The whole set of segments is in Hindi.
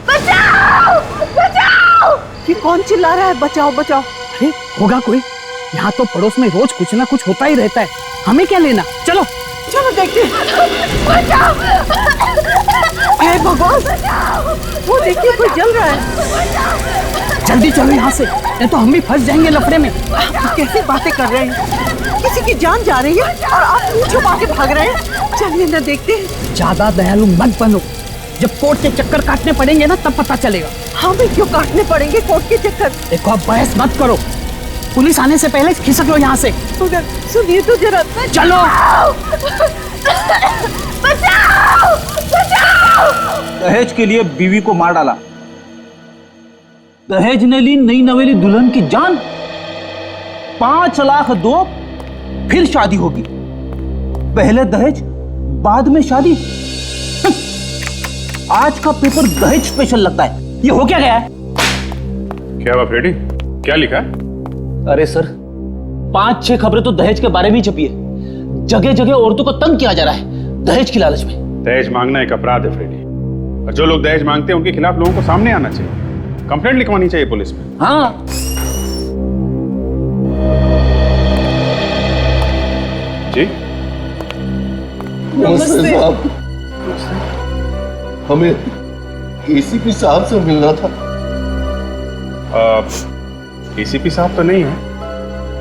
बचाओ बचाओ। ये कौन चिल्ला रहा है बचाओ बचाओ? अरे होगा कोई, यहाँ तो पड़ोस में रोज कुछ ना कुछ होता ही रहता है, हमें क्या लेना। चलो चलो देखते हैं। बचाओ। अरे भगवान, वो देखिए कोई जल रहा है। जल्दी चलो यहाँ से, नहीं तो हम भी फंस जाएंगे लफड़े में। आप कैसी बातें कर रहे हैं? किसी की जान जा रही है और आप मुंह छुपा के भाग रहे हैं। चलिए ना देखते हैं। ज्यादा दयालु मत बनो, जब कोर्ट के चक्कर काटने पड़ेंगे ना तब पता चलेगा। हमें क्यों काटने पड़ेंगे कोर्ट के चक्कर? देखो आप बहस मत करो, पुलिस आने से पहले खिसक लो यहाँ से। सुनिए तो जरा। चलो बचाओ बचाओ। दहेज के लिए बीवी को मार डाला, दहेज ने ली नई नवेली दुल्हन की जान। 5 लाख दो, फिर शादी होगी। पहले दहेज बाद में शादी। आज का पेपर दहेज स्पेशल लगता है। ये हो क्या गया है? क्या हुआ फ्रेडी, क्या लिखा है? अरे सर, 5-6 खबरें तो दहेज के बारे में ही छपी है। जगह जगह औरतों को तंग किया जा रहा है दहेज की लालच में। दहेज मांगना एक अपराध है फ्रेडी, और जो लोग दहेज मांगते हैं उनके खिलाफ लोगों को सामने आना चाहिए, कंप्लेंट लिखवानी चाहिए पुलिस में। हाँ, जी नमस्ते साहब, हमें एसीपी साहब से मिलना था। एसीपी साहब तो नहीं है,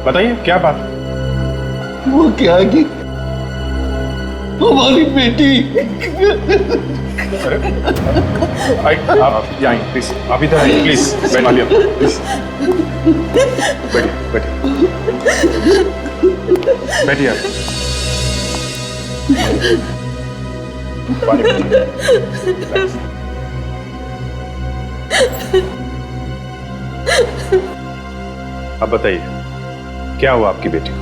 बताइए क्या बात? वो क्या है कि हमारी बेटी। आप आइए प्लीज, आप इधर आइए प्लीज, बैठिए प्लीज, बैठिए बैठिए बैठिए आप। अब बताइए क्या हुआ आपकी बेटी को?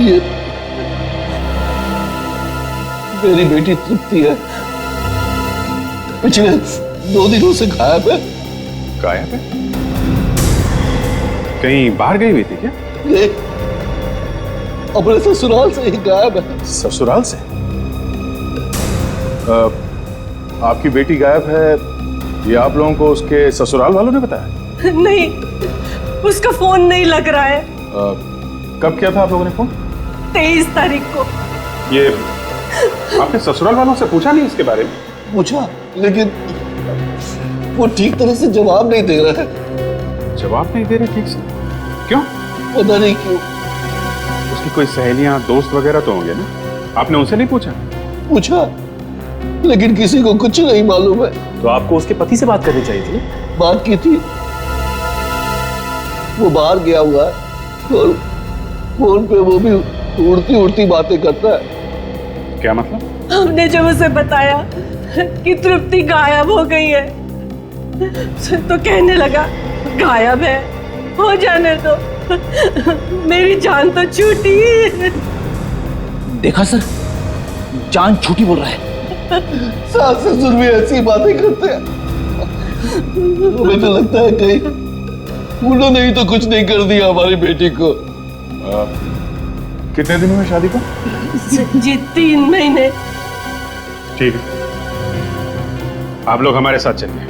ये मेरी बेटी तृप्ति है, पिछले 2 दिनों से गायब है। गायब है? कहीं बाहर गई हुई थी क्या? ये अपने ससुराल से ही गायब है। ससुराल से? आपकी बेटी गायब है, ये आप लोगों को उसके ससुराल वालों ने बताया? नहीं, उसका फोन नहीं लग रहा है। कब किया था आप लोगों ने फोन? 23 तारीख को। ये आपने ससुराल वालों से पूछा नहीं इसके बारे में? पूछा, लेकिन वो ठीक तरह से जवाब नहीं दे रहा है। जवाब नहीं दे रहे ठीक से? क्यों? पता नहीं क्यों। उसकी कोई सहेलियां दोस्त वगैरह तो होंगे ना, आपने उनसे नहीं पूछा? पूछा, लेकिन किसी को कुछ नहीं मालूम है। तो आपको उसके पति से बात करनी चाहिए थी। बात की थी, वो बाहर गया हुआ है और फोन पे वो भी उड़ती उड़ती बातें करता है। क्या मतलब? हमने जब उसे बताया कि तृप्ति गायब हो गई है तो कहने लगा गायब है, हो जाने दो, मेरी जान तो छूटी। देखा सर, जान छूटी बोल रहा है। सास ससुर भी ऐसी बातें करते हैं। मुझे तो लगता है कहीं उन्होंने ही तो कुछ नहीं कर दिया हमारी बेटी को। कितने दिन हुए शादी को? जी 3 महीने। ठीक है, आप लोग हमारे साथ चलिए।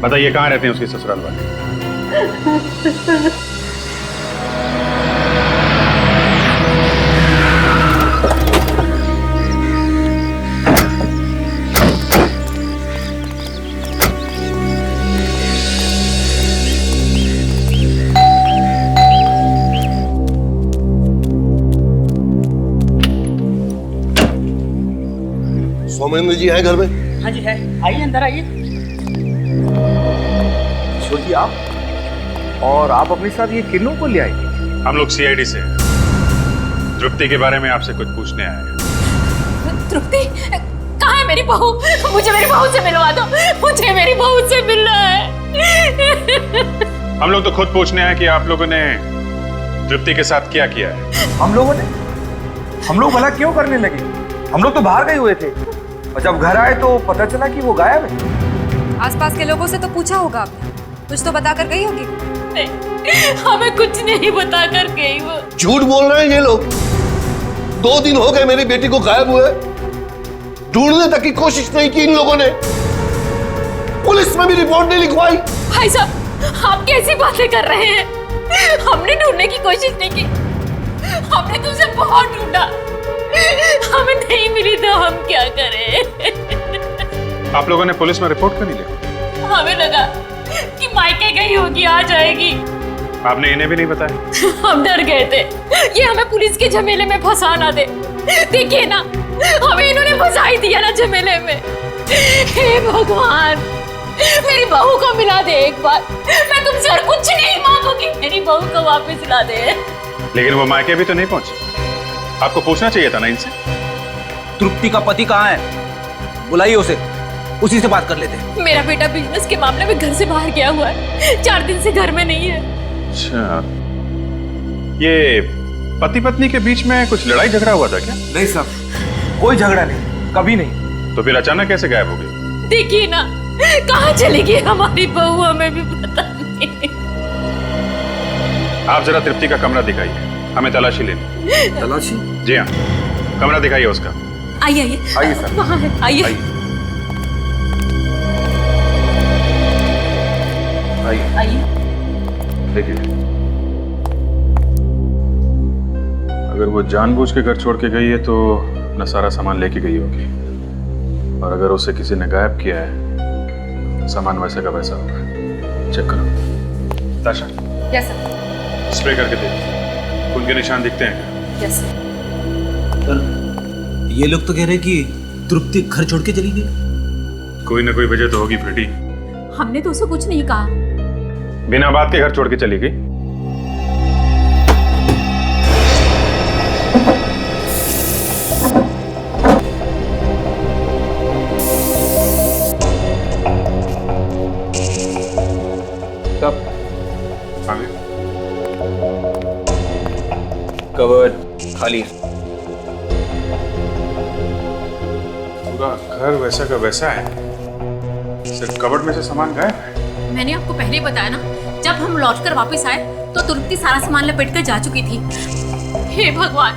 बताइए कहाँ रहते हैं उसके ससुराल वाले? सौमेंद्र जी हैं घर में? हाँ जी है, आइए अंदर आइए। छोटी आप, और आप अपने साथ ये किन्नों को ले आए? हम लोग सीआईडी से हैं। तृप्ति के बारे में आपसे कुछ पूछने आए हैं। तृप्ति कहाँ है मेरी बहू? मुझे मेरी बहू से मिलवा दो, मुझे मेरी बहू से मिलना है। हम लोग तो खुद पूछने आए कि आप लोगों ने तृप्ति के साथ क्या किया है। हम लोगों ने? हम लोग भला क्यों करने लगे? हम लोग तो बाहर गए हुए थे, और जब घर आए तो पता चला कि वो गायब है। आसपास के लोगों से तो पूछा होगा आपने, कुछ तो बता कर गई होगी। नहीं, हमें कुछ नहीं बता कर गई वो। झूठ बोल रहे हैं ये लोग। 2 दिन हो गए मेरी बेटी को गायब हुए, ढूंढने तक की कोशिश नहीं की इन लोगों ने, पुलिस में भी रिपोर्ट नहीं लिखवाई। भाई साहब, आप कैसी बातें कर रहे हैं? हमने ढूंढने की कोशिश नहीं की, हमने तुझे बहुत ढूंढा, हमें नहीं मिली तो हम क्या करें? आप लोगों ने पुलिस में रिपोर्ट क्यों नहीं लिया? हमें लगा कि मायके गई होगी, आ जाएगी। आपने इन्हें भी नहीं बताया? हम डर गए थे ये हमें पुलिस के झमेले में फंसा ना दे। देखिए ना, हमें इन्होंने फंसा ही दिया ना झमेले में। हे भगवान, मेरी बहू को मिला दे एक बार, मैं तुमसे और कुछ नहीं मांगूंगी, मेरी बहू को वापस ला दे। लेकिन वो मायके भी तो नहीं पहुंचे, आपको पूछना चाहिए था ना इनसे। तृप्ति का पति कहाँ है? बुलाइए उसे, उसी से बात कर लेते हैं। मेरा बेटा बिजनेस के मामले में घर से बाहर गया हुआ है, 4 दिन से घर में नहीं है। अच्छा, ये पति पत्नी के बीच में कुछ लड़ाई झगड़ा हुआ था क्या? नहीं साहब, कोई झगड़ा नहीं, कभी नहीं। तो फिर अचानक कैसे गायब हो गई? देखिए ना, कहाँ चली गई हमारी बहू, हमें भी पता नहीं। आप जरा तृप्ति का कमरा दिखाइए, हमें तलाशी लेनी। तलाशी? जी हाँ, कमरा दिखाइए उसका। आइए आइए आइए सर। कहाँ है? आइए। आइए आइए। देखिए, अगर वो जानबूझ के घर छोड़ के गई है तो अपना सारा सामान लेके गई होगी, और अगर उसे किसी ने गायब किया है, सामान वैसे का वैसा होगा। चेक करो। ताशा, यस सर। स्प्रे करके देखो, खून के निशान दिखते हैं? Yes sir. पर ये लोग तो कह रहे कि तृप्ति घर छोड़ के चली गई। कोई ना कोई वजह तो होगी फ्रेडी। हमने तो उसे कुछ नहीं कहा। बिना बात के घर छोड़ के चली गई। तब आगे कवर्ड खाली है। पूरा घर वैसा का वैसा है, सिर्फ कबर्ड में से सामान गायब है। मैंने आपको पहले ही बताया ना, जब हम लौटकर वापस आए तो तृप्ति सारा सामान लपेट कर जा चुकी थी। हे भगवान,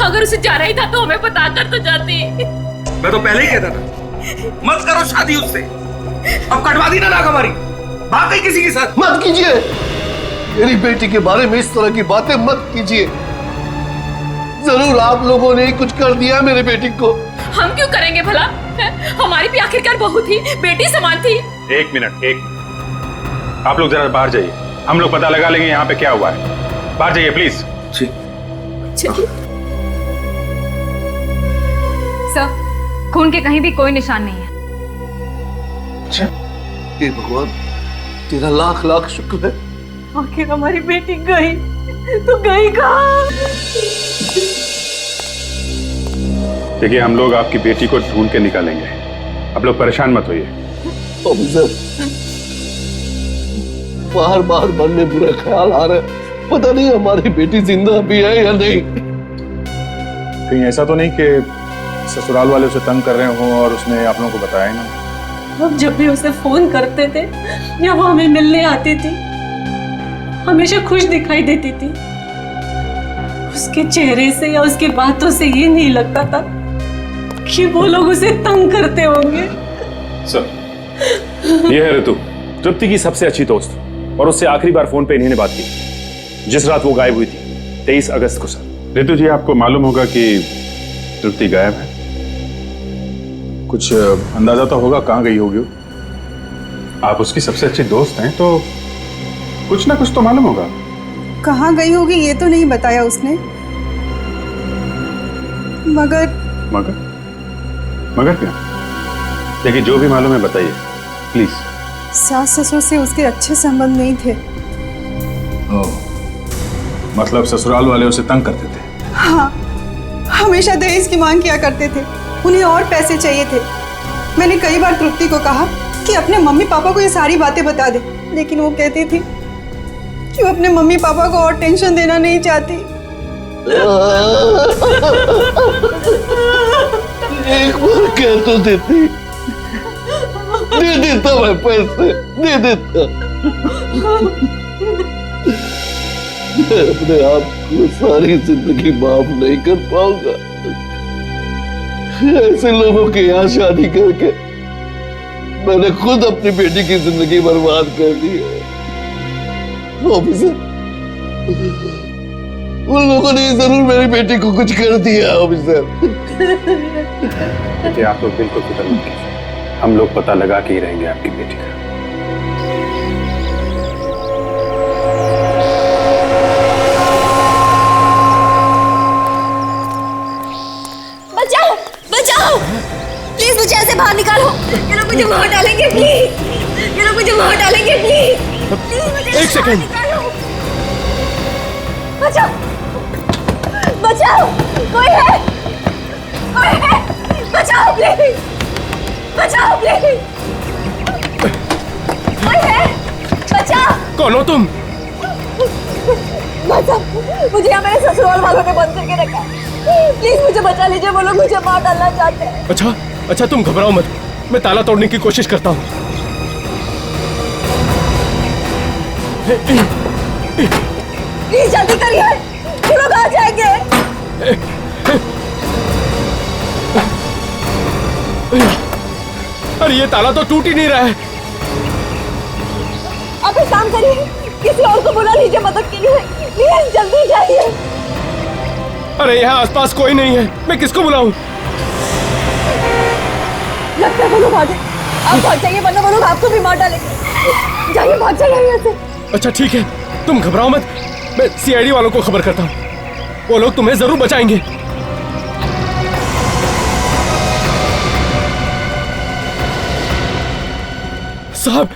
अगर उसे जाना ही था तो हमें बता कर तो जाती। मैं तो पहले ही कहता था मत करो शादी उससे। अब कटवा दी ना नाक हमारी, बात ही किसी के साथ मत कीजिए, मेरी बेटी के बारे में इस तरह की बातें मत कीजिए। जरूर आप लोगों ने कुछ कर दिया मेरी बेटी को। हम क्यों करेंगे भला? हमारी भी आखिरकार बहू थी, बेटी समान थी। एक मिनट, आप लोग जरा बाहर जाइए, हम लोग पता लगा लेंगे यहाँ पे क्या हुआ है। बाहर जाइए प्लीज। चलिए। सर, खून के कहीं भी कोई निशान नहीं है। हे भगवान, तेरा लाख लाख शुक्र है। आखिर हमारी बेटी गई तो गई कहाँ? देखिए, हम लोग आपकी बेटी को ढूंढ के निकालेंगे, आप लोग परेशान मत होइए। ऑफिसर, बार बार मन में बुरा ख्याल आ रहा है, पता नहीं हमारी बेटी जिंदा भी है या नहीं। कहीं ऐसा तो नहीं कि ससुराल वाले उसे तंग कर रहे हों और उसने आप लोगों को बताया ही ना? हम जब भी उसे फोन करते थे या वो हमें मिलने आती थी, हमेशा खुश दिखाई देती थी। उसके चेहरे से या उसकी बातों से ये नहीं लगता था कि वो लोग उसे तंग करते होंगे। सर, ये है ऋतु, तृप्ति की सबसे अच्छी दोस्त, और उससे आखिरी बार फोन पे इन्हीं ने बात की जिस रात वो गायब हुई थी, 23 अगस्त को। सर ऋतु जी, आपको मालूम होगा कि तृप्ति गायब है, कुछ अंदाजा तो होगा कहाँ गई होगी। आप उसकी सबसे अच्छी दोस्त हैं तो कुछ ना कुछ तो मालूम होगा। कहाँ गई होगी ये तो नहीं बताया उसने, मगर क्या? देखिए, जो भी मालूम है बताइए प्लीज। सास ससुर से उसके अच्छे संबंध नहीं थे। मतलब ससुराल वाले उसे तंग करते थे? हाँ, हमेशा दहेज की मांग किया करते थे, उन्हें और पैसे चाहिए थे। मैंने कई बार तृप्ति को कहा कि अपने मम्मी पापा को ये सारी बातें बता दे, लेकिन वो कहती थी कि वो अपने मम्मी पापा को और टेंशन देना नहीं चाहती। एक बार कह तो देती, दे देता मैं पैसे, दे देता। मैं अपने आप को सारी जिंदगी माफ नहीं कर पाऊंगा। ऐसे लोगों के यहाँ शादी करके मैंने खुद अपनी बेटी की जिंदगी बर्बाद कर दी है। ऑफिसर, उन लोगों ने जरूर मेरी बेटी को कुछ कर दिया। ऑफिसर, आप लोग बिल्कुल फिक्र मत कीजिए, हम लोग पता लगा के ही रहेंगे आपकी बेटी का। बचाओ बचाओ, प्लीज मुझे ऐसे बाहर निकालो। ये लोग मुझे मार डालेंगे, प्लीज। ये लोग मुझे मार डालेंगे, प्लीज। प्लीज मुझे एक सेकंड। बचाओ बचाओ, कोई है? कोई है? बचाओ प्लीज, बचाओ प्लीज। कोई है? बचाओ। कौन हो तुम? बचाओ, मुझे यहाँ मेरे ससुराल वालों ने बंद करके रखा है। प्लीज मुझे बचा लीजिए, वो लोग मुझे मार डालना चाहते हैं। अच्छा अच्छा, तुम घबराओ मत, मैं ताला तोड़ने की कोशिश करता हूँ। प्लीज जल्दी करिए, वो लोग आ जाएंगे। अरे ये ताला तो टूट ही नहीं रहा है। आप एक काम करिए, किसी और को बुला लीजिए मदद के लिए। प्लीज जल्दी जाइए। अरे यहाँ आसपास कोई नहीं है, मैं किसको बुलाऊं? लगता है वो लोग आ गए। आप भाग जाइए, वरना वो लोग आपको भी मार डालेंगे। जाइए, भाग जाइए यहाँ से। अच्छा ठीक है, तुम घबराओ मत, मैं सीआईडी वालों को खबर करता हूँ, वो लोग तुम्हें जरूर बचाएंगे। साहब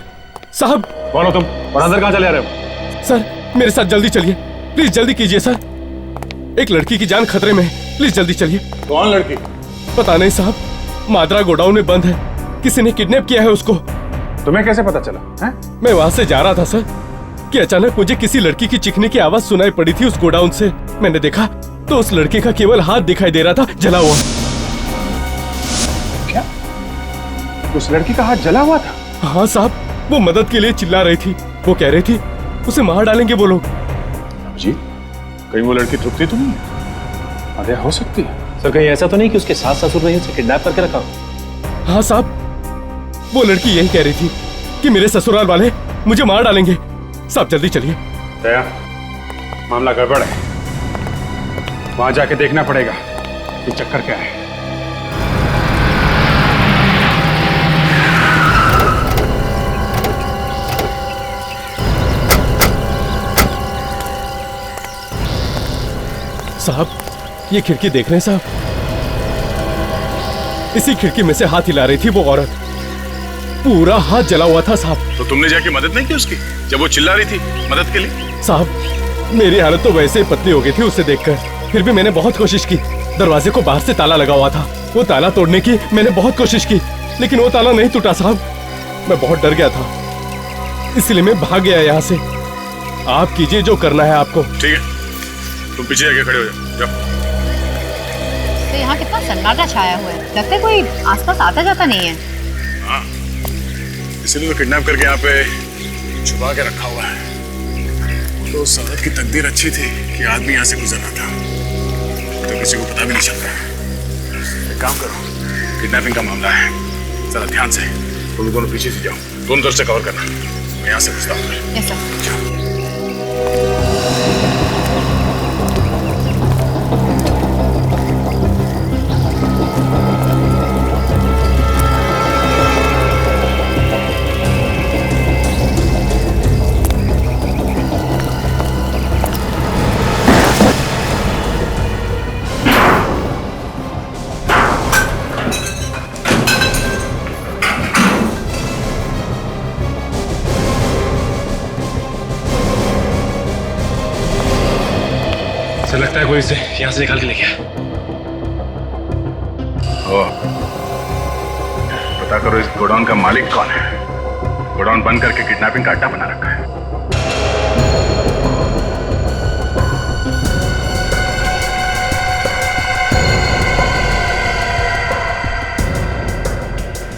साहब, कौन हो तुम और अंदर कहाँ चले आ रहे हो? सर मेरे साथ जल्दी चलिए, प्लीज जल्दी कीजिए सर, एक लड़की की जान खतरे में है, प्लीज जल्दी चलिए। कौन लड़की? पता नहीं साहब, माद्रा गोडाउन में बंद है, किसी ने किडनैप किया है उसको। तुम्हें कैसे पता चला है? मैं वहां से जा रहा था सर कि अचानक मुझे किसी लड़की की चीखने की आवाज सुनाई पड़ी थी उस गोडाउन से। मैंने देखा तो उस लड़के का केवल हाथ दिखाई दे रहा था, जला हुआ। क्या उस लड़की का हाथ जला हुआ था? हाँ साहब, वो मदद के लिए चिल्ला रही थी, वो कह रही थी उसे मार डालेंगे वो लोग। जी, कहीं वो लड़की तृप्ति तो नहीं? अरे हो सकती है सर, कहीं ऐसा तो नहीं कि उसके सास ससुर ने उसे किडनैप करके रखा? हाँ साहब, वो लड़की यही कह रही थी कि मेरे ससुराल वाले मुझे मार डालेंगे। साहब जल्दी चलिए। दया, मामला गड़बड़ है, वहां जाके देखना पड़ेगा कि चक्कर क्या है। साहब ये खिड़की देख रहे हैं साहब, इसी खिड़की में से हाथ हिला रही थी वो औरत, पूरा हाथ जला हुआ था साहब। तो तुमने जाके मदद नहीं की उसकी जब वो चिल्ला रही थी मदद के लिए? साहब मेरी हालत तो वैसे ही पतली हो गई थी उससे देखकर, फिर भी मैंने बहुत कोशिश की। दरवाजे को बाहर से ताला लगा हुआ था, वो ताला तोड़ने की मैंने बहुत कोशिश की, लेकिन वो ताला नहीं टूटा साहब। मैं बहुत डर गया था, इसलिए मैं भाग गया यहाँ से। आप कीजिए जो करना है आपको। ठीक है, तुम पीछे आके खड़े हो जाओ। तो यहाँ कितना सन्नाटा छाया हुआ है, लगता है कोई आसपास आता जाता नहीं है। हाँ, इसलिए तो किडनैप करके यहाँ पे छुपा के रखा हुआ है। तो उस औरत की तकदीर अच्छी थी कि आदमी यहाँ से गुजरना था, तो किसी को पता भी नहीं चलता। एक काम करो, किडनैपिंग का मामला है, जरा ध्यान से तुम दोनों पीछे से जाओ, दोनों तरफ से कवर करना, मैं यहाँ से घुसता हूँ। Yes sir. लगता है कोई इसे यहाँ से निकाल के ले गया। पता करो इस गोडाउन का मालिक कौन है। गोडाउन बंद करके किडनैपिंग का अड्डा बना रखा है।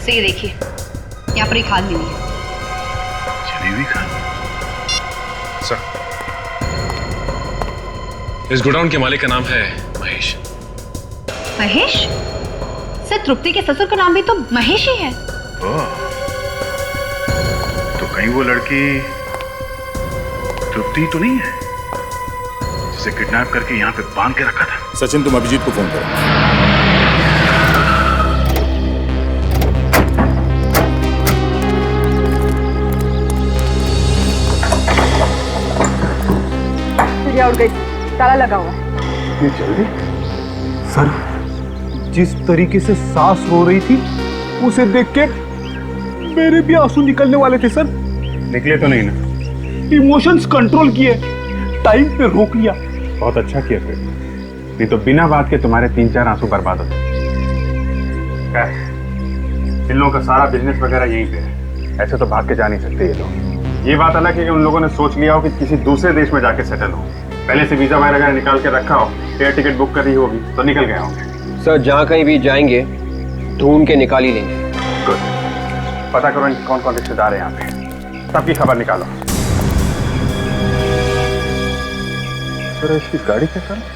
सही देखिए, यहाँ पर एक खाद मिली है। जली हुई खाद? सर, इस गोडाउन के मालिक का नाम है महेश। महेश? सर तृप्ति के ससुर का नाम भी तो महेश ही है। तो कहीं वो लड़की तृप्ति तो नहीं है जिसे किडनैप करके यहाँ पे बांध के रखा था? सचिन, तुम अभिजीत को फोन करो। चिड़िया उड़ गई, ताला लगा हुआ है। ये जल्दी? सर, जिस तरीके से सांस रो रही थी उसे देख के मेरे भी आंसू निकलने वाले थे सर। निकले तो नहीं ना? इमोशंस कंट्रोल किए, टाइम पे रोक लिया। बहुत अच्छा किया फिर, नहीं तो बिना बात के तुम्हारे 3-4 आंसू बर्बाद होते। इन लोगों का सारा बिजनेस वगैरह यहीं पे है, ऐसे तो भाग के जा नहीं सकते ये लोग। ये बात अलग है कि उन लोगों ने सोच लिया हो कि किसी दूसरे देश में जाके सेटल हो, पहले से वीजा वगैरह निकाल के रखा हो, एयर टिकट बुक करी होगी तो निकल गए होंगे। सर जहाँ कहीं भी जाएंगे ढूंढ के निकाल ही लेंगे। गुड, पता करो इनके कौन कौन रिश्तेदार है यहाँ पे, सबकी खबर निकालो। इसकी गाड़ी क्या कर?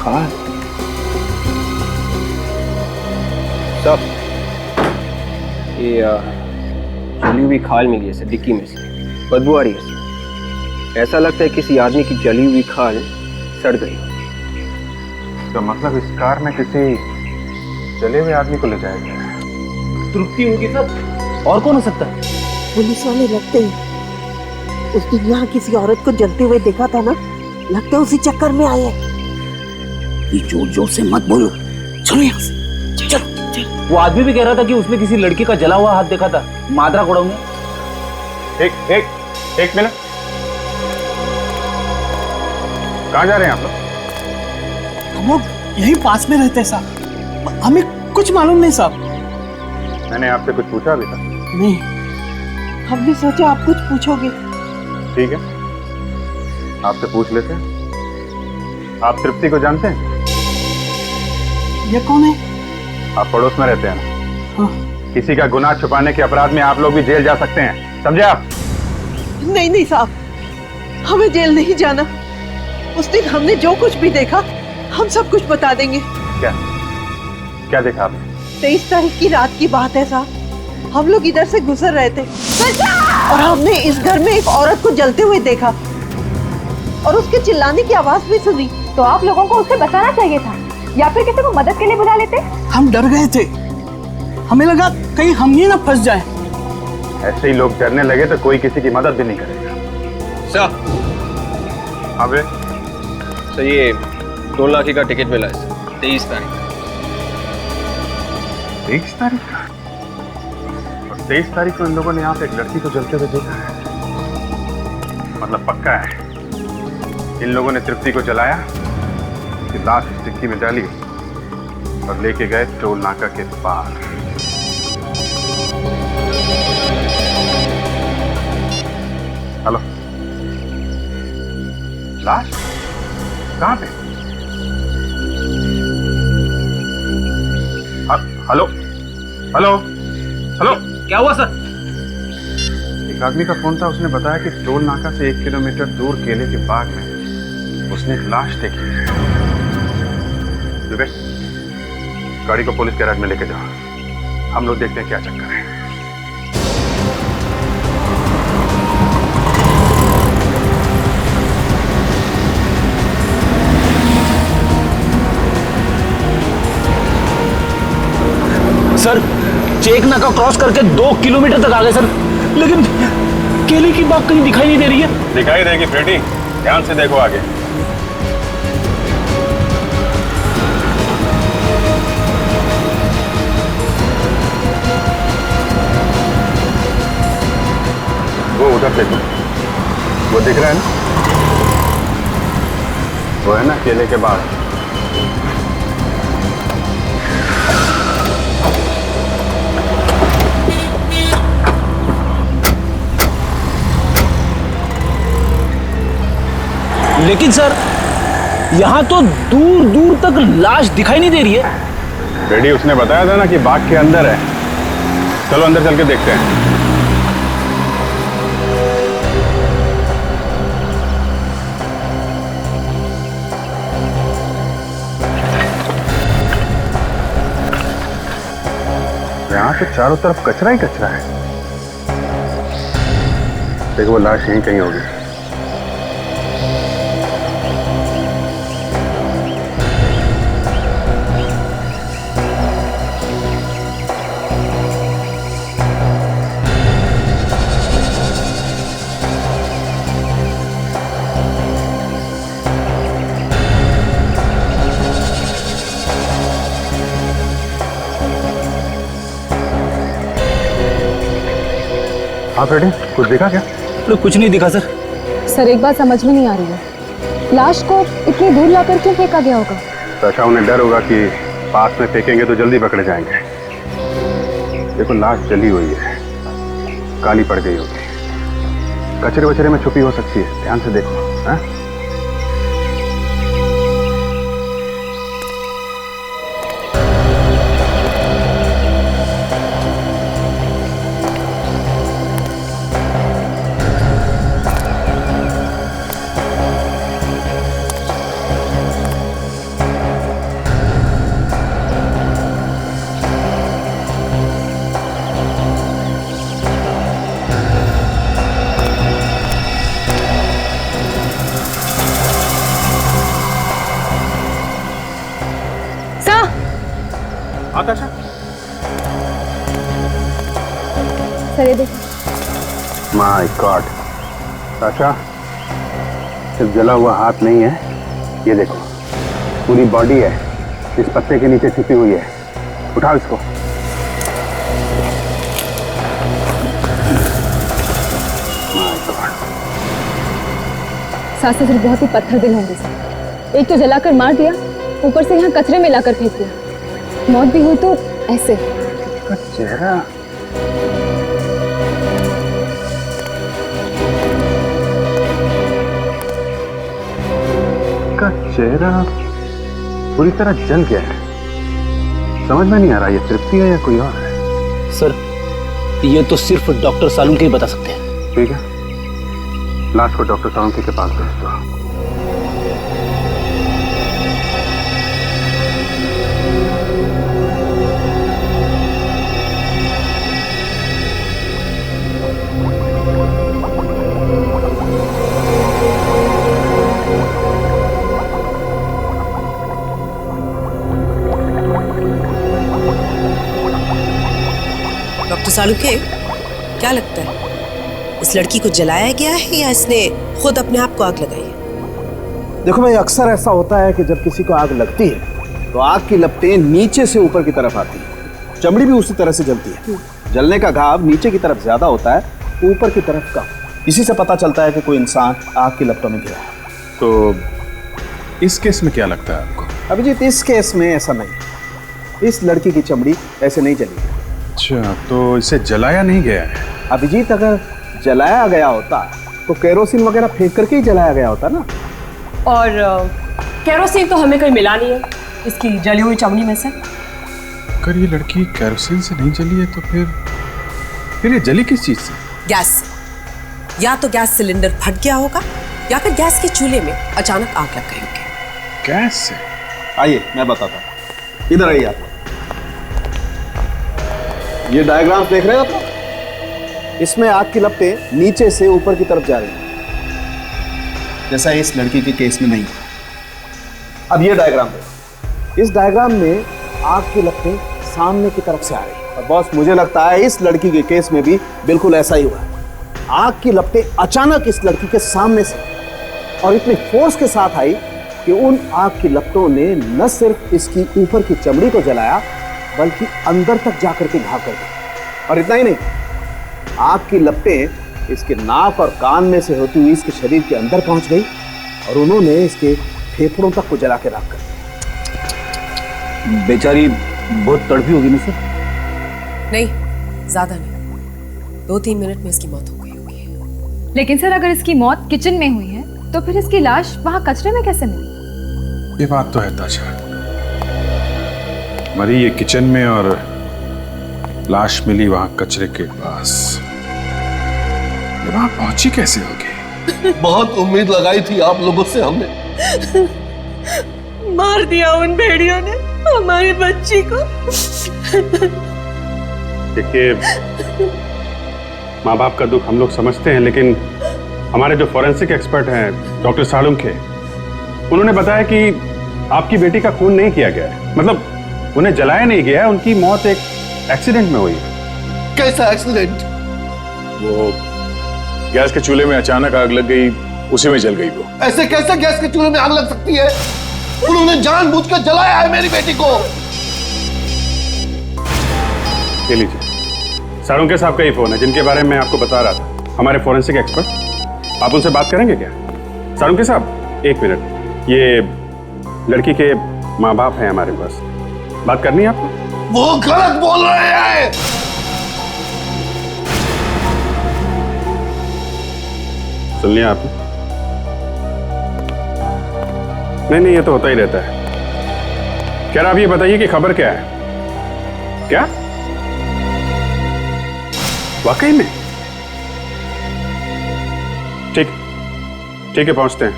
खाल सब ये जली हुई खाल मिली है सर, डिक्की में से बदबू आ रही है सर। ऐसा लगता है किसी आदमी की जली हुई खाल सड़ गई। तो मतलब इस कार में किसी जले हुए आदमी को ले जाया गया? तृप्ति होगी सर, और कौन हो सकता है? पुलिस वाले लगते हैं उस दिन यहाँ किसी औरत को जलते हुए देखा था ना, लगता है उसी चक्कर में आए हैं। ये जोर जोर से मत बोलो, चलो यहाँ से, चलो। वो आदमी भी कह रहा था कि उसने किसी लड़की का जला हुआ हाथ देखा था मादरा गोडाउन में। एक मिनट, कहाँ जा रहे हैं आप लोग? हम लोग यहीं पास में रहते हैं साहब, हमें कुछ मालूम नहीं साहब। मैंने आपसे कुछ पूछा अभी तक? नहीं, हमने सोचा आप कुछ पूछोगे। ठीक है, आपसे पूछ लेते हैं। आप तृप्ति को जानते हैं? ये कौन है? आप पड़ोस में रहते हैं ना? हाँ। किसी का गुनाह छुपाने के अपराध में आप लोग भी जेल जा सकते हैं, समझे आप? नहीं नहीं साहब, हमें जेल नहीं जाना। उस दिन हमने जो कुछ भी देखा हम सब कुछ बता देंगे। क्या क्या देखा आपने? 23 तारीख की रात की बात है साहब, हम लोग इधर से गुजर रहे थे और हमने इस घर में एक औरत को जलते हुए देखा और उसके चिल्लाने की आवाज भी सुनी। तो आप लोगों को उससे बचाना चाहिए था या फिर किसी को मदद के लिए बुला लेते। हम डर गए थे, हमें लगा कहीं हम ही ना फंस जाएं। ऐसे ही लोग डरने लगे तो कोई किसी की मदद भी नहीं करेगा। सर अबे सर ये 2 लाख का टिकट मिला है सर, 23 तारीख। 23 तारीख का? और 23 तारीख को इन लोगों ने यहाँ पे एक लड़की को जलते हुए देखा है। मतलब पक्का है इन लोगों ने तृप्ति को जलाया, उसकी लाश इस डिक्की में डाली और लेके गए टोल नाका के पार। हेलो, लाश कहाँ पे? हेलो हेलो हेलो, क्या हुआ सर? एक आदमी का फोन था, उसने बताया कि टोल नाका से 1 किलोमीटर दूर केले के बाग में उसने एक लाश देखी है। विवेक, गाड़ी को पुलिस गैराज में लेके जाओ, हम लोग देखते हैं क्या चक्कर है। सर चेक नाका क्रॉस करके 2 किलोमीटर तक आ गए सर, लेकिन केले की बात कहीं दिखाई नहीं दे रही है। दिखाई देगी फ्रेडी, ध्यान से देखो आगे। वो उधर देखो, वो दिख रहा है ना, वो है ना केले के बाद। लेकिन सर यहाँ तो दूर दूर तक लाश दिखाई नहीं दे रही है। रेडी उसने बताया था ना कि बाग के अंदर है। चलो अंदर चल के देखते हैं। यहाँ तो चारों तरफ कचरा ही कचरा है। देखो वो लाश यहीं कहीं होगी। हाँ फ्रेडी, कुछ दिखा क्या? तो कुछ नहीं दिखा सर। सर एक बात समझ में नहीं आ रही है, लाश को इतनी दूर लाकर क्यों फेंका गया होगा? तो अच्छा उन्हें डर होगा कि पास में फेंकेंगे तो जल्दी पकड़े जाएंगे। देखो लाश जली हुई है, काली पड़ गई होगी, कचरे वचरे में छुपी हो सकती है। ध्यान से देखो। हाँ? आकाशा, सर ये देखो। माय गॉड, आकाशा सिर्फ जला हुआ हाथ नहीं है, ये देखो पूरी बॉडी है, इस पत्ते के नीचे छिपी हुई है। उठाओ इसको। सास ससुर बहुत ही पत्थर दिल होंगे सर। एक तो जलाकर मार दिया, ऊपर से यहाँ कचरे में लाकर फेंक दिया। मौत भी हुई तो ऐसे। का चेहरा पूरी तरह जल गया है। समझ में नहीं आ रहा ये तृप्ति है या कोई और है। सर ये तो सिर्फ डॉक्टर सालुंके ही बता सकते हैं। ठीक है, लाश को डॉक्टर सालुंके के पास भेज दो। डॉक्टर सालुंके, क्या लगता है इस लड़की को जलाया गया है या इसने खुद अपने आप को आग लगाई है? देखो भाई, अक्सर ऐसा होता है कि जब किसी को आग लगती है तो आग की लपटें नीचे से ऊपर की तरफ आती है। चमड़ी भी उसी तरह से जलती है। जलने का घाव नीचे की तरफ ज्यादा होता है, ऊपर की तरफ कम। इसी से पता चलता है कि कोई इंसान आग की लपटों में गिरा है। तो इस केस में क्या लगता है आपको? अभिजीत, इस केस में ऐसा नहीं। इस लड़की की चमड़ी ऐसे नहीं जली। अच्छा, तो इसे जलाया नहीं गया है? अभिजीत, अगर जलाया गया होता तो केरोसिन वगैरह फेंक करके ही जलाया गया होता ना। और केरोसिन तो हमें कहीं मिला नहीं है इसकी जली हुई चमड़ी में से। अगर ये लड़की केरोसिन से नहीं जली है तो फिर ये जली किस चीज से? गैस से। या तो गैस सिलेंडर फट गया होगा या फिर गैस के चूल्हे में अचानक आग लग गई होगी। गैस से? आइए मैं बताता हूँ, इधर आइए आप। ये डायग्राम देख रहे हो आप? इसमें आग की लपटें नीचे से ऊपर की तरफ जा रही हैं, जैसा इस लड़की के केस में नहीं। अब ये डायग्राम देखो। इस डायग्राम में आग की लपटें सामने की तरफ से आ रही है। और बॉस, मुझे लगता है इस लड़की के केस में भी बिल्कुल ऐसा ही हुआ। आग की लपटें अचानक इस लड़की के सामने से और इतनी फोर्स के साथ आई कि उन आग की लपटों ने न सिर्फ इसकी ऊपर की चमड़ी को जलाया बल्कि अंदर तक जाकर के घाव कर दिया। और इतना ही नहीं, आग की लपटें इसके नाक और कान में से होती हुई इसके शरीर के अंदर पहुंच गई और उन्होंने इसके फेफड़ों तक को जला के राख कर दिया। बेचारी बहुत तड़पी होगी ना सर? नहीं, ज्यादा नहीं, 2-3 मिनट में इसकी मौत हो गई होगी। लेकिन सर अगर इसकी मौत किचन में हुई है तो फिर इसकी लाश वहाँ कचरे में कैसे मिली? ये बात तो है ताशा, मरी ये किचन में और लाश मिली वहां कचरे के पास। ये वहां पहुंची कैसे होगी? बहुत उम्मीद लगाई थी आप लोगों से हमने। मार दिया उन भेड़ियों ने हमारी बच्ची को। देखिए, माँ बाप का दुख हम लोग समझते हैं, लेकिन हमारे जो फॉरेंसिक एक्सपर्ट हैं डॉक्टर सालुंखे, उन्होंने बताया कि आपकी बेटी का खून नहीं किया गया है, मतलब उन्हें जलाया नहीं गया है, उनकी मौत एक एक्सीडेंट में हुई है। कैसा एक्सीडेंट? वो गैस के चूल्हे में अचानक आग लग गई, उसी में जल गई वो। ऐसे कैसे गैस के चूल्हे में आग लग सकती है? उन्होंने जानबूझकर जलाया है मेरी बेटी को। ये लीजिए, सालुंखे साहब का ही फोन है जिनके बारे में मैं आपको बता रहा था, हमारे फॉरेंसिक एक्सपर्ट। आप उनसे बात करेंगे क्या? सालुंखे साहब, 1 मिनट। ये लड़की के माँ बाप हैं हमारे पास, बात करनी है आपको? वो गलत बोल रहे हैं। सुन लिया आपने? नहीं, ये तो होता ही रहता है। क्या आप ये बताइए कि खबर क्या है? क्या वाकई में? ठीक है, पहुंचते हैं।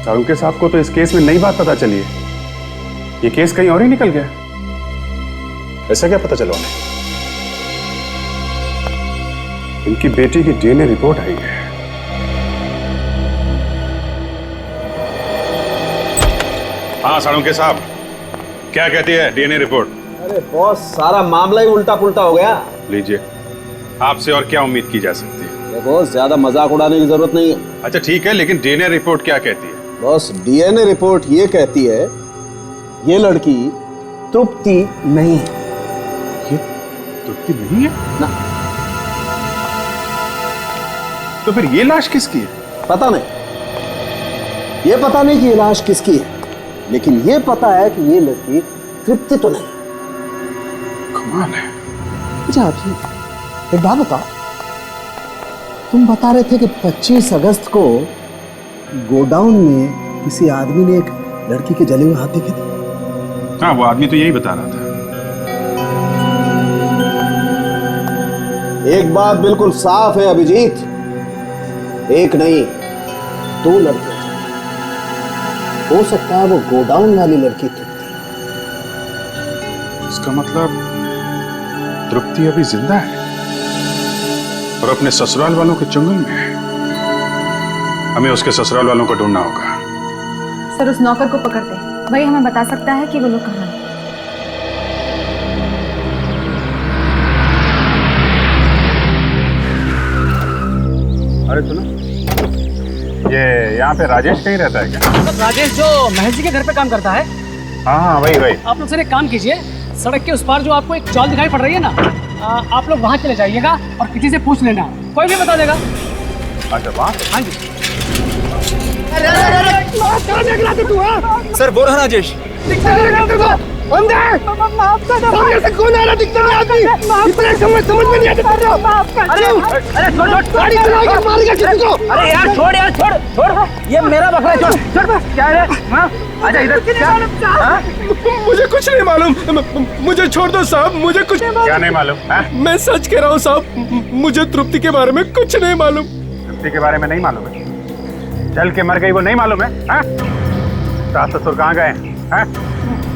सालुंखे साहब को तो इस केस में नई बात पता चली है, ये केस कहीं और ही निकल गया। ऐसा क्या पता चला उन्हें? इनकी बेटी की डीएनए रिपोर्ट आई है। हाँ सालुंखे साहब, क्या कहती है डीएनए रिपोर्ट? अरे बॉस, सारा मामला ही उल्टा पुल्टा हो गया। लीजिए, आपसे और क्या उम्मीद की जा सकती है? बॉस, ज्यादा मजाक उड़ाने की जरूरत नहीं है। अच्छा ठीक है, लेकिन डीएनए रिपोर्ट क्या कहती है? बॉस, डीएनए रिपोर्ट ये कहती है ये लड़की तृप्ति नहीं है। ये तृप्ति नहीं है ना? तो फिर ये लाश किसकी है? पता नहीं, ये पता नहीं कि ये लाश किसकी है, लेकिन ये पता है कि ये लड़की तृप्ति तो नहीं। कमाल है। अच्छा आप जी, एक बात बताओ, तुम बता रहे थे कि 25 अगस्त को गोडाउन में किसी आदमी ने एक लड़की के जले हुए हाथ देखे थे। हाँ, वो आदमी तो यही बता रहा था। एक बात बिल्कुल साफ है अभिजीत, एक नहीं 2 लड़कियां। हो सकता है वो गोडाउन वाली लड़की तृप्ति। इसका मतलब तृप्ति अभी जिंदा है और अपने ससुराल वालों के चंगुल में है। हमें उसके ससुराल वालों को ढूंढना होगा। सर उस नौकर को पकड़ते, वही हमें बता सकता है कि वो लोग कहाँ हैं। अरे सुनो, ये यहाँ पे राजेश कहीं रहता है क्या? राजेश जो महेश जी के घर पे काम करता है। हाँ, वही। आप लोग सर एक काम कीजिए, सड़क के उस पार जो आपको एक चौल दिखाई पड़ रही है ना, आप लोग वहाँ चले जाइएगा और किसी से पूछ लेना, कोई भी बता देगा। अच्छा, वहाँ? हाँ जी। तू सर बोल रहा राजेश। सामने से कौन आ रहा? दिखता नहीं आदमी। इतना समझ में नहीं आता। गाड़ी चलाएगा, मारेगा किसी को। अरे यार छोड़, ये मेरा बकरा, छोड़। क्या है? हाँ, आजा इधर। क्या? मुझे कुछ नहीं मालूम, मुझे छोड़ दो साहब, मुझे कुछ क्या नहीं मालूम? मैं सच कह रहा हूँ साहब, मुझे तृप्ति के बारे में कुछ नहीं मालूम। तृप्ति के बारे में नहीं मालूम है? जल के मर गई वो नहीं मालूम है? सास ससुर कहाँ गए?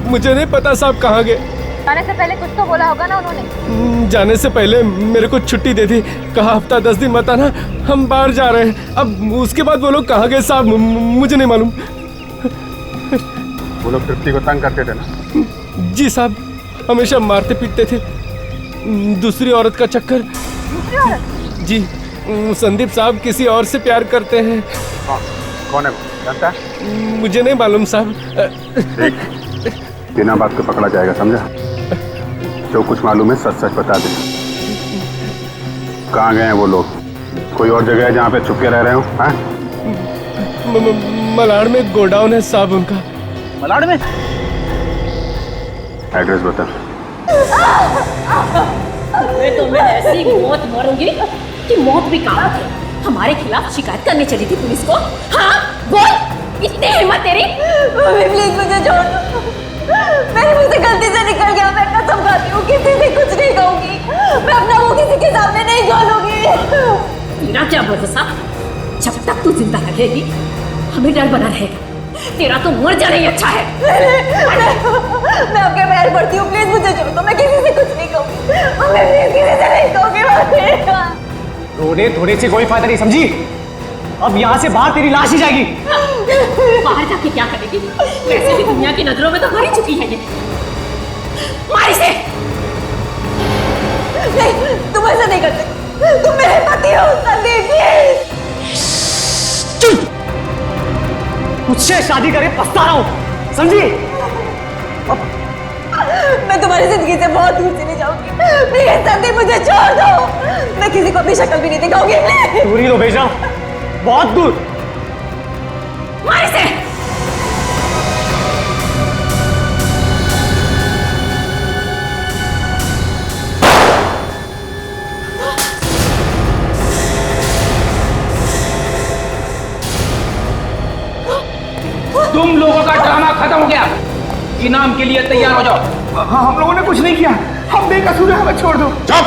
मुझे नहीं पता साहब कहाँ गए। जाने से पहले कुछ तो बोला होगा ना उन्होंने? जाने से पहले मेरे को छुट्टी दे दी, कहा हफ्ता 10 दिन मत आना, हम बाहर जा रहे हैं। अब उसके बाद वो लोग कहाँ गए साहब, मुझे नहीं मालूम। वो लोग तृप्ति को तंग करते थे ना? जी साहब। हमेशा मारते पीटते थे। दूसरी औरत का चक्कर। जी, संदीप साहब किसी और से प्यार करते हैं। कौन है वो, जानता है? मुझे नहीं मालूम साहब। बिना बात के पकड़ा जाएगा, समझा? जो कुछ मालूम है सच सच बता देना। कहाँ गए हैं वो लोग? कोई और जगह है जहाँ पे छुप के रह रहे हो? हाँ? मलाड़ में गोडाउन है साहब उनका। मलाड़ में? एड्रेस बता। मैं ऐसी मौत मरूंगी कि मौत भी काम है। हमारे खिलाफ शिकायत करने चली थी पुलिस को। हाँ बोल, इतनी हिम्मत तेरी? प्लीज मुझे छोड़ दो, मेरे मुंह से गलती से निकल गया। मैं कसम खाती हूँ किसी से कुछ नहीं कहूंगी। मैं अपना मुंह किसी के सामने नहीं खोलूंगी। तेरा क्या भरोसा? जब तक तू जिंदा रहेगी हमें डर बना रहेगा। तेरा तो मर जाना ही अच्छा है। मैं आपके पैर पड़ती हूँ, प्लीज मुझे छोड़ दो। मैं किसी से कुछ नहीं कहूंगी। मैं किसी से नहीं कहूंगी। रोने धोने से कोई फायदा नहीं, समझी? अब यहाँ से बाहर तेरी लाश ही जाएगी। बाहर जाके क्या करेगी? वैसे भी दुनिया की नजरों में तो मर ही चुकी है ये। मार इसे। नहीं, तुम ऐसा नहीं कर सकते। तुम मेरे पति हो संदीप। मुझसे शादी करे पछता रहा हूँ, समझी? मैं तुम्हारी जिंदगी से बहुत दूर चली जाऊंगी। प्लीज संदीप मुझे छोड़ दो। मैं किसी को अपनी शक्ल भी नहीं दिखाऊंगी। दूर ही लो बेजा, बहुत दूर। मार इसे। तुम लोगों का ड्रामा खत्म हो गया। इनाम के लिए तैयार हो जाओ। हाँ, हम लोगों ने कुछ नहीं किया, हम बेकसूर हैं, हमें छोड़ दो। चुप!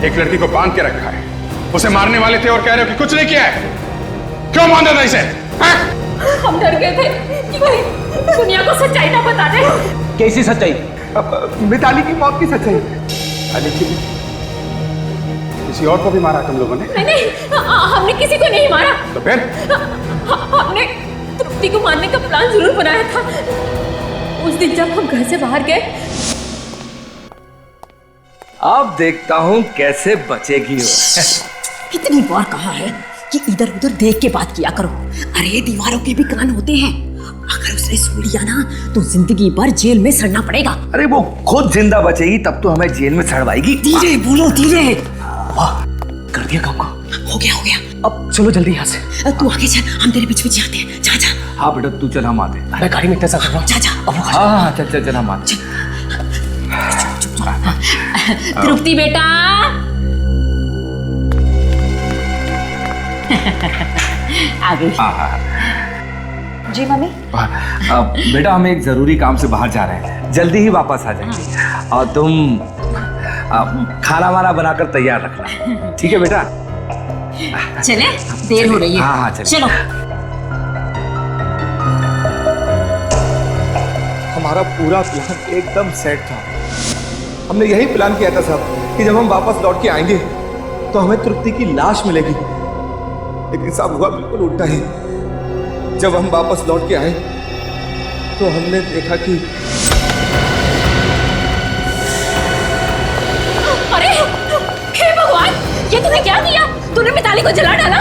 एक लड़की को बांध के रखा है, उसे मारने वाले थे और कह रहे हो कि कुछ नहीं किया है। क्यों बांधा था इसे? हम डर गए थे कि कोई दुनिया को सच्चाई ना बता दे। कैसी सच्चाई? मिताली की मौत की सच्चाई। लेकिन किसी और को भी मारा तुम लोगों ने? नहीं, हमने किसी को नहीं मारा। तो फिर? हमने तृप्ति को मारने का प्लान जरूर बनाया था। उस दिन जब हम घर से बाहर गए। अब देखता हूँ कैसे बचेगी वो। कितनी बार कहा है कि इधर उधर देख के बात किया करो। अरे दीवारों के भी कान होते हैं। अगर उसने सुन लिया ना तो जिंदगी भर जेल में सड़ना पड़ेगा। अरे वो खुद जिंदा बचेगी तब तो हमें जेल में सड़वाएगी। धीरे बोलो, धीरे। वाह, कर दिया काम को। हो गया, हो गया। अब चलो जल्दी यहाँ से। तू आगे चल, हम तेरे पीछे पीछे आते हैं। जा जा। हाँ बेटा तू चल, हम आते। मैं गाड़ी में इंतजार कर रहा हूँ। जा जा। हाँ चल चल चल, हम आते। तृप्ति बेटा। आ गई। जी मम्मी। बेटा हम एक जरूरी काम से बाहर जा रहे हैं, जल्दी ही वापस आ जाएंगे। और तुम खाना वाना बनाकर तैयार रखना, ठीक है बेटा? चले, देर हो रही है। हाँ चलो। हमारा पूरा प्लान एकदम सेट था। हमने यही प्लान किया था साहब कि जब हम वापस लौट के आएंगे तो हमें तृप्ति की लाश मिलेगी। लेकिन साहब हुआ बिल्कुल उल्टा ही। जब हम वापस लौट के आए तो हमने देखा कि अरे हे भगवान, ये तूने क्या किया? तूने मिताली को जला डाला?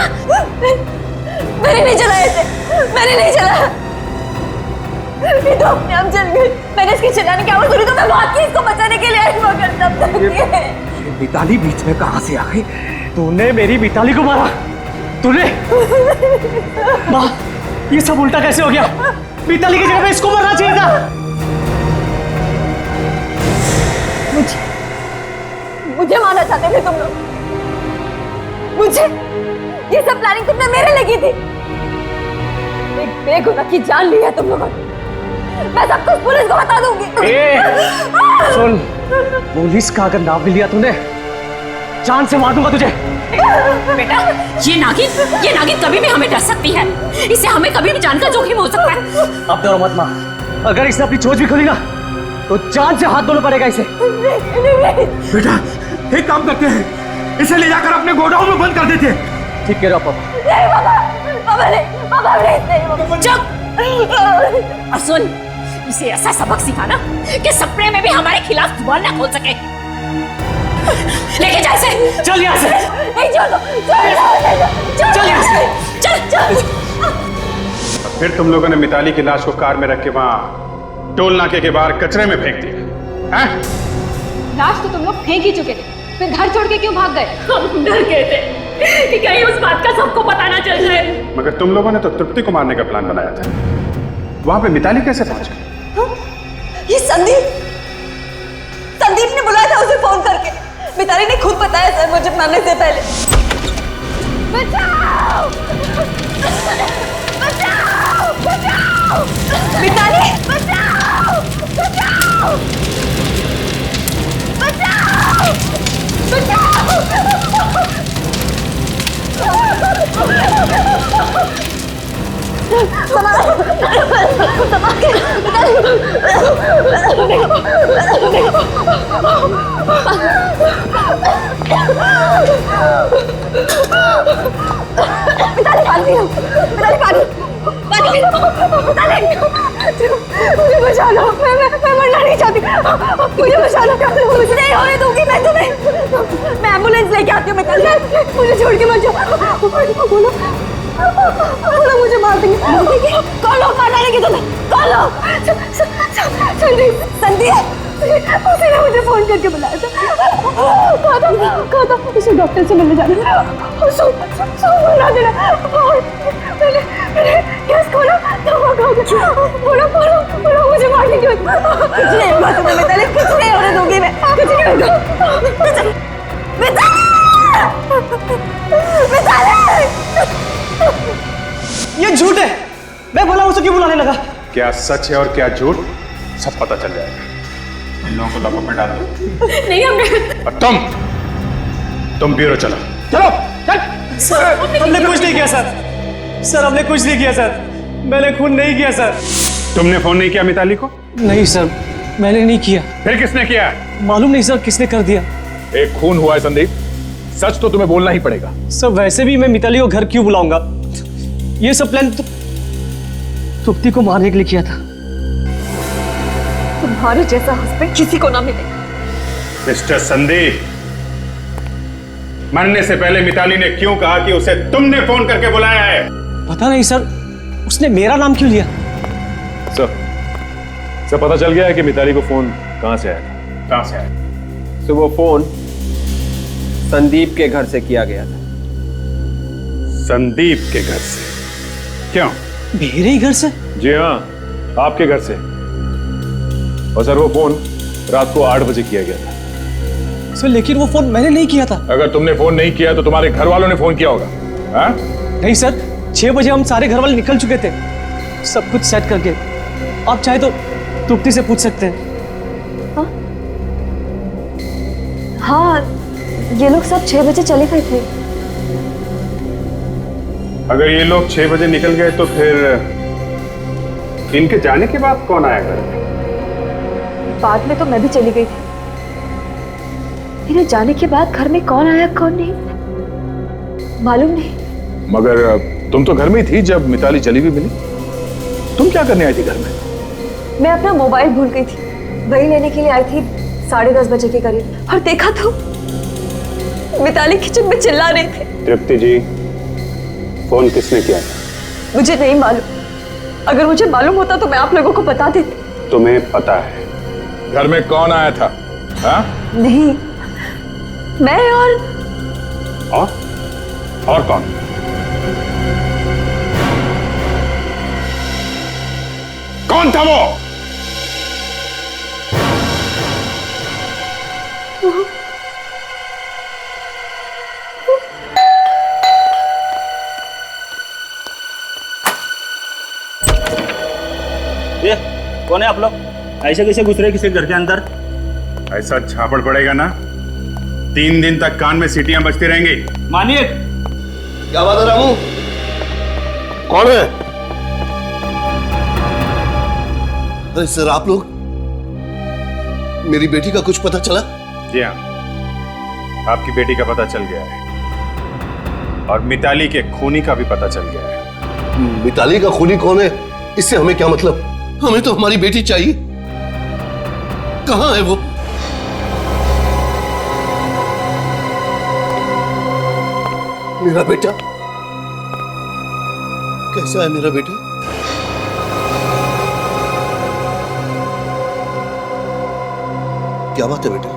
मैंने नहीं जलाया इसे, मैंने नहीं जलाया। ये तो अपने आप जल गई। मैंने इसकी चिल्लाने की आवाज सुनी तो मैं भाग के इसको बचाने के लिए आई, मगर तब तक ये मिताली बीच में कहाँ से आ गई? तूने मेरी मिताली को मारा? तूने? माँ, ये सब उल्टा कैसे हो गया? मिताली की जगह पे इसको मारना चाहिए था। मुझे मारना चाहते थे तुम लोग। मुझे ये सब प्लानिंग तुमने मेरे लगी थी। एक बेगुनाह की जान ली है तुम लोगों ने। मैं सब कुछ पुलिस को बता दूंगी। सुन, पुलिस का अगर नाम भी लिया तूने, जान से मार दूंगा तुझे। बेटा, ये नागिन कभी भी हमें डर सकती है। इससे हमें कभी भी जान का जोखिम हो सकता है। अब डरो मत माँ, अगर इसने अपनी चोट भी खोली ना तो जान से हाथ धोना पड़ेगा इसे। बेटा एक काम करते हैं, इसे ले जाकर अपने गोडाउन में बंद कर देते हैं। ठीक कह रहा पापा। नहीं पापा, पापा नहीं, पापा नहीं। चुप। और सुन, इसे ऐसा सबक सिखाना कि सपने में भी हमारे खिलाफ जुबान ना खोल सके। लेके जा इसे। चल यहाँ से। नहीं चलो, चल यहाँ से। चल। फिर तुम लोगों ने मिताली की लाश को कार में रख के वहां टोल नाके के बाहर कचरे में फेंक दिया, हैं? लाश तो तुम लोग फेंक ही चुके थे, फिर घर छोड़ के क्यों भाग गए? हम डर गए थे कि कहीं उस बात का सबको पता ना चल जाए। मगर तुम लोगों ने तो तृप्ति को मारने का प्लान बनाया था। वहां पे मिताली कैसे पहुंच गई? ये संदीप ने बुलाया था उसे फोन करके। मिताली ने खुद बताया सर मुझे मारने से पहले। बचाओ! बचाओ! बचाओ! मिताली! बचाओ! बचाओ! बचाओ! मुझे बचा लो, मैं मरना नहीं चाहती, मुझे बचा लो, कुछ नहीं होने दूंगी मैं तुम्हें। मैं एम्बुलेंस लेके आती हूँ। मुझे छोड़ के मत जाओ। बोलो मुझे मार देंगे। कौन लोग मार डालेंगे तुम्हें? कौन लोग? संदीप उसने मुझे फोन करके बुलाया था। कहा था उसे डॉक्टर से मिलने जाना। बुला देना। और मैंने गैस खोला तो वो खा गया। बोलो मुझे मार देंगे। कुछ नहीं होगा तुम्हें मिताली, कुछ नहीं होने दूंगी मैं, कुछ नहीं होगा। ये झूठ है। मैं बोला उसे क्यों बुलाने लगा? क्या सच है और क्या झूठ सब पता चल जाएगा। इन लोगों को लॉकअप में डाल दो। नहीं हमने। और तुम ब्यूरो चलो। चलो चल। सर हमने कुछ नहीं किया सर, हमने कुछ नहीं किया सर, मैंने खून नहीं किया सर। तुमने फोन नहीं किया मिताली को? नहीं सर, मैंने नहीं किया। फिर किसने किया? मालूम नहीं सर किसने कर दिया। एक खून हुआ है संदीप, सच तो तुम्हें बोलना ही पड़ेगा। सर वैसे भी मैं मिताली को घर क्यों बुलाऊंगा? ये सब प्लान तृप्ति को मारने के लिए किया था। तुम्हारे जैसा हस्बैंड किसी को ना मिले। मिस्टर संदीप, मरने से पहले मिताली ने क्यों कहा कि उसे तुमने फोन करके बुलाया है? पता नहीं सर, उसने मेरा नाम क्यों लिया? सर पता चल गया है कि मिताली को फोन कहां से आया था? कहां से आया? तो वो फोन संदीप के घर से किया गया था। संदीप के घर से? क्यों? मेरे ही घर से? जी हाँ, आपके घर से। और सर वो फोन रात को 8 बजे किया गया था। सर लेकिन वो फोन मैंने नहीं किया था। अगर तुमने फोन नहीं किया तो तुम्हारे घर वालों ने फोन किया होगा। हाँ? नहीं सर, 6 बजे हम सारे घर वाले निकल चुके थे, सब कुछ सेट करके। आप चाहे तो तृप्ति से पूछ सकते हैं। हाँ, ये लोग सब 6 बजे चले गए थे। अगर ये लोग 6 बजे निकल गए तो फिर इनके जाने के बाद कौन आया घर में? बाद में तो मैं भी चली गई थी। मेरे जाने के बाद घर में कौन आया कौन नहीं मालूम नहीं। मगर तुम तो घर में ही थी जब मिताली जली हुई मिली। तुम क्या करने आई थी घर में? मैं अपना मोबाइल भूल गई थी, वही लेने के लिए आई थी 10:30 बजे के करीब, और देखा तो मिताली किचन में चिल्ला रही थी। तृप्ति जी, फोन किसने किया था? मुझे नहीं मालूम। अगर मुझे मालूम होता तो मैं आप लोगों को बता देती। तुम्हें पता है घर में कौन आया था? हाँ? नहीं, मैं और कौन? कौन था वो? ये कौन है आप लोग? ऐसे कैसे घुस रहे किसी घर के अंदर? ऐसा झापड़ पड़ेगा ना, 3 दिन तक कान में सीटियां बजती रहेंगी। मानिए। क्या बात है रामू? कौन है? अरे सर, आप लोग, मेरी बेटी का कुछ पता चला? जी हाँ, आपकी बेटी का पता चल गया है और मिताली के खूनी का भी पता चल गया है। मिताली का खूनी कौन है, इससे हमें क्या मतलब? हमें तो हमारी बेटी चाहिए। कहाँ है वो? मेरा बेटा कैसा है? मेरा बेटा क्या बात है बेटा,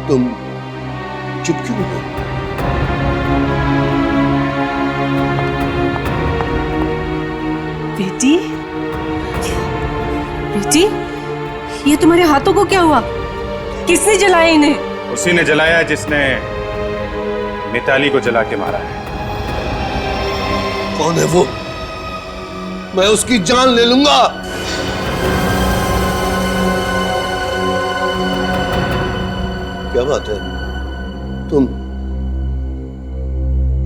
तुम चुप क्यों हो? बेटी, बेटी, ये तुम्हारे हाथों को क्या हुआ? किसने जलाया इन्हें? उसी ने जलाया जिसने मिताली को जला के मारा है। कौन है वो? मैं उसकी जान ले लूंगा। क्या बात है, तुम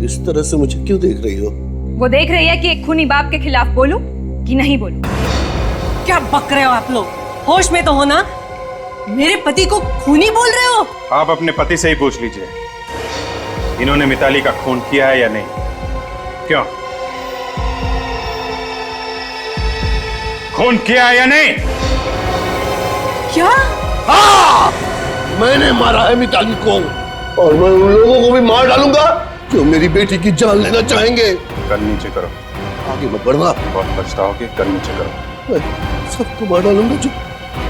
इस तरह से मुझे क्यों देख रही हो? वो देख रही है कि एक खूनी बाप के खिलाफ बोलूं कि नहीं बोलूं। क्या बक रहे हो आप लोग? होश में तो हो ना? मेरे पति को खूनी बोल रहे हो? आप अपने पति से ही पूछ लीजिए, इन्होंने मिताली का खून किया है या नहीं। क्यों, खून किया है या नहीं? क्या? हाँ, मैंने मारा है मिताली को, और मैं उन लोगों को भी मार डालूंगा जो मेरी बेटी की जान लेना चाहेंगे। कर नीचे करो। आगे मत बढ़ना, बहुत पछताओगे। कर नीचे करो। मैं सबको मार डालूंगा जो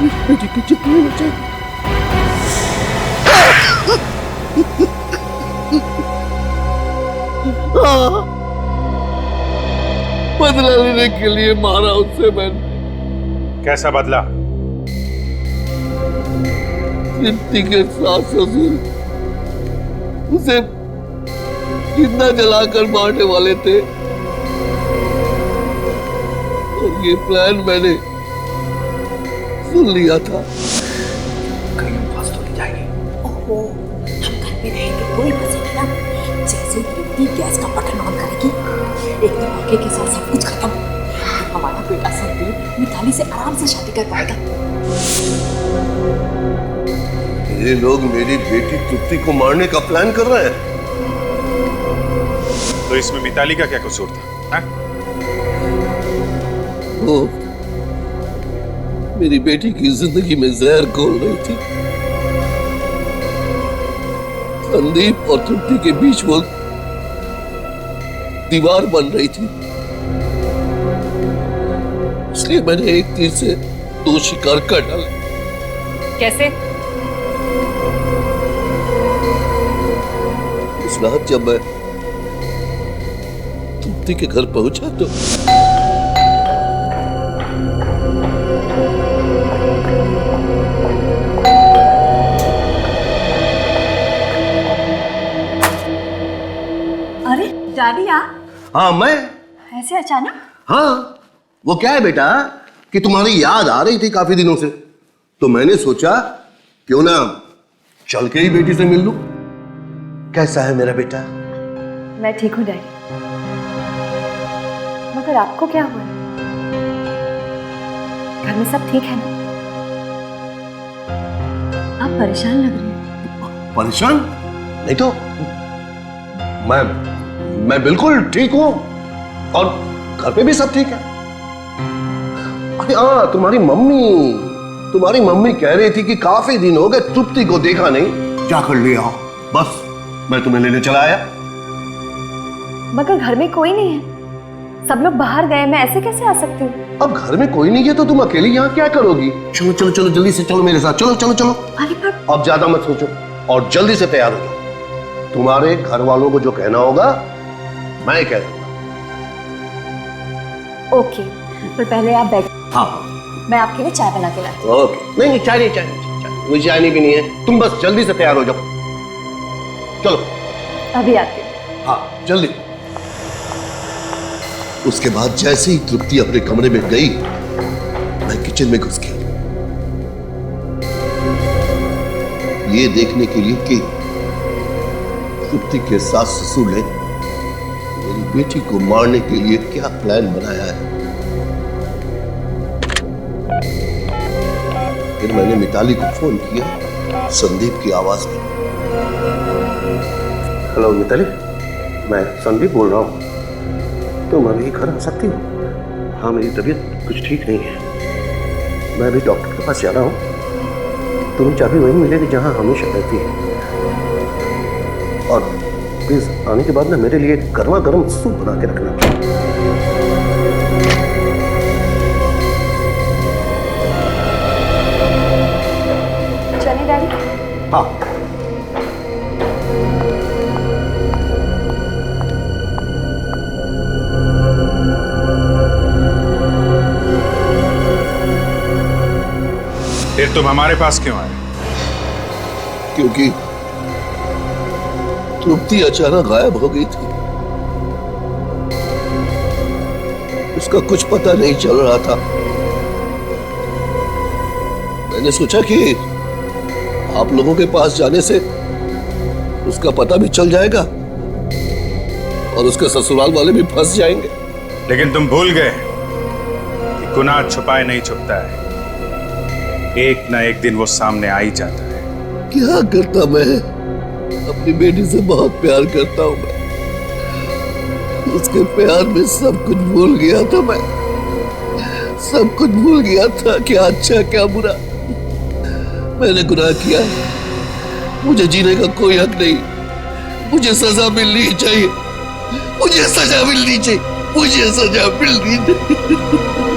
मेरी बेटी की जान लेना चाहेंगे। बदला लेने के लिए मारा उससे मैंने। कैसा बदला? तृप्ति के सास ससुर उसे जिंदा जलाकर मारने वाले थे, और ये प्लान मैंने सुन लिया था। कहीं फंस तो नहीं जाएगी? ओहो, हम घर पे रहेंगे कोई फंसेगी ना। जैसे तृप्ति गैस का बटन ऑन करेगी, एक धमाके के साथ सब कुछ खत्म। हमारा बेटा संदीप मिताली से आराम से शादी कर पाएगा। ये लोग मेरी बेटी तृप्ति को मारने का प्लान कर रहे हैं। तो इसमें मिताली का क्या कसूर था? वो मेरी बेटी की जिंदगी में जहर घोल रही थी। संदीप और तृप्ति के बीच वो दीवार बन रही थी, इसलिए मैंने एक तीर से दो शिकार कर डाले। कैसे? इस रात जब मैं तृप्ति के घर पहुंचा तो अरे डैडी आप? हाँ मैं। ऐसे अचानक? हाँ, वो क्या है बेटा कि तुम्हारी याद आ रही थी काफी दिनों से, तो मैंने सोचा क्यों ना चल के ही बेटी से मिल लूं। कैसा है मेरा बेटा? मैं ठीक हूँ डैडी, मगर आपको क्या हुआ? घर में सब ठीक है ना? आप परेशान लग रहे हैं। परेशान? नहीं तो मैं बिल्कुल ठीक हूं, और घर पे भी सब ठीक है। अरे हाँ, तुम्हारी मम्मी कह रही थी कि काफी दिन हो गए तृप्ति को देखा नहीं, जाकर ले आओ। बस मैं तुम्हें लेने चला आया। मगर घर में कोई नहीं है, सब लोग बाहर गए, मैं ऐसे कैसे आ सकती हूँ? अब घर में कोई नहीं है तो तुम अकेली यहाँ क्या करोगी? चलो चलो चलो जल्दी से चलो मेरे साथ, चलो चलो चलो। अरे पर अब ज्यादा मत सोचो और जल्दी से तैयार हो जाओ। तुम्हारे घर वालों को जो कहना होगा मैं कह दूंगा। ओके, पर पहले आप बैठ। हाँ, मैं आपके लिए चाय बना के लाती हूँ। ओके। नहीं चाय नहीं, चाय मुझे चाय नहीं भी नहीं है। तुम बस जल्दी से तैयार हो जाओ। चलो अभी आती हूँ। हाँ जल्दी। उसके बाद जैसे ही तृप्ति अपने कमरे में गई, मैं किचन में घुस गया, ये देखने के लिए कि तृप्ति के सास ससुर ने मेरी बेटी को मारने के लिए क्या प्लान बनाया है। फिर मैंने मिताली को फोन किया संदीप की आवाज में। हेलो मिताली, मैं संदीप बोल रहा हूँ। तुम अभी घर आ सकती हो? हाँ, मेरी तबीयत कुछ ठीक नहीं है। मैं अभी डॉक्टर के पास जा रहा हूँ। तुम्हें चाबी वहीं मिलेगी जहाँ हमेशा रहती है। और प्लीज आने के बाद ना मेरे लिए गर्मा गर्म सूप बना के रखना। चले डैडी? हाँ। फिर तुम हमारे पास क्यों आए? क्योंकि तृप्ति अचानक गायब हो गई थी। उसका कुछ पता नहीं चल रहा था। मैंने सोचा कि आप लोगों के पास जाने से उसका पता भी चल जाएगा और उसके ससुराल वाले भी फंस जाएंगे। लेकिन तुम भूल गए कि गुनाह छुपाए नहीं छुपता है, एक ना एक दिन वो सामने आ ही जाता है। क्या करता मैं? अपनी बेटी से बहुत प्यार करता हूं मैं। उसके प्यार में सब कुछ भूल गया था मैं। सब कुछ भूल गया था, क्या अच्छा क्या बुरा। मैंने गुनाह किया, मुझे जीने का कोई हक नहीं। मुझे सजा मिलनी चाहिए, मुझे सजा मिलनी चाहिए, मुझे सजा मिलनी चाहिए।